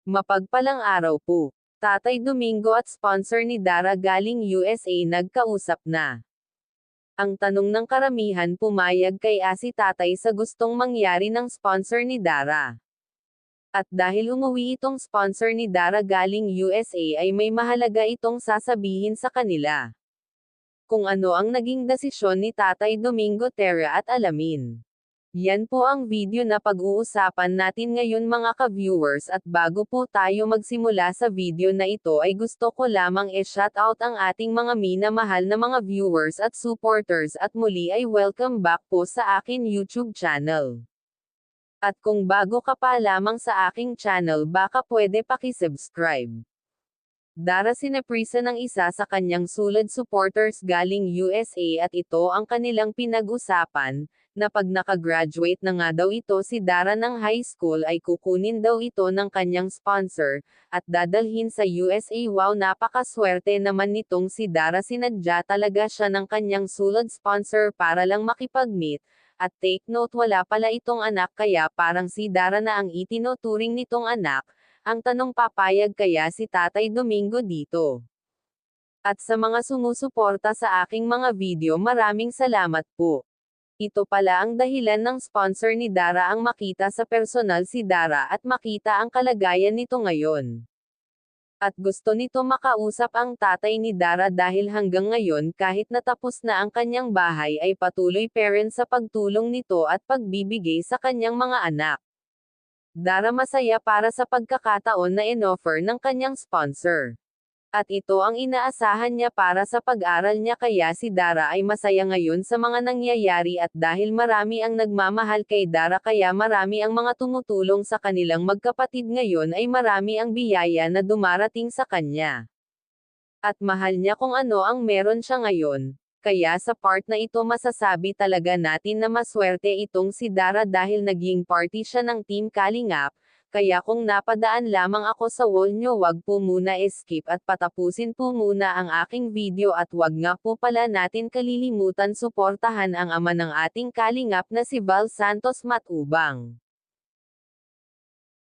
Mapagpalang araw po. Tatay Domingo at sponsor ni Dara galing USA nagkausap na. Ang tanong ng karamihan, pumayag kaya si tatay sa gustong mangyari ng sponsor ni Dara. At dahil umuwi itong sponsor ni Dara galing USA ay may mahalaga itong sasabihin sa kanila. Kung ano ang naging desisyon ni Tatay Domingo, tara at alamin. Yan po ang video na pag-uusapan natin ngayon mga ka-viewers, at bago po tayo magsimula sa video na ito ay gusto ko lamang i-shoutout ang ating mga minamahal na mga viewers at supporters, at muli ay welcome back po sa akin YouTube channel. At kung bago ka pa lamang sa aking channel, baka pwede paki-subscribe. Dara sinaprisa ng isa sa kanyang sulad supporters galing USA, at ito ang kanilang pinag-usapan, na pag nakagraduate na nga daw ito si Dara ng high school ay kukunin daw ito ng kanyang sponsor, at dadalhin sa USA. Wow, napakaswerte naman nitong si Dara, sinadya talaga siya ng kanyang sulad sponsor para lang makipag-meet, at take note wala pala itong anak kaya parang si Dara na ang itinuturing nitong anak. Ang tanong, papayag kaya si Tatay Domingo dito? At sa mga sumusuporta sa aking mga video, maraming salamat po. Ito pala ang dahilan ng sponsor ni Dara ang makita sa personal si Dara at makita ang kalagayan nito ngayon. At gusto nito makausap ang tatay ni Dara dahil hanggang ngayon kahit natapos na ang kanyang bahay ay patuloy pa rin sa pagtulong nito at pagbibigay sa kanyang mga anak. Dara masaya para sa pagkakataon na inoffer ng kanyang sponsor. At ito ang inaasahan niya para sa pag-aral niya, kaya si Dara ay masaya ngayon sa mga nangyayari, at dahil marami ang nagmamahal kay Dara kaya marami ang mga tumutulong sa kanilang magkapatid ngayon ay marami ang biyaya na dumarating sa kanya. At mahal niya kung ano ang meron siya ngayon. Kaya sa part na ito masasabi talaga natin na maswerte itong si Dara dahil naging party siya ng Team Kalingap. Kaya kung napadaan lamang ako sa wall nyo, wag po muna skip at patapusin po muna ang aking video, at wag nga po pala natin kalilimutan suportahan ang ama ng ating Kalingap na si Val Santos Matubang.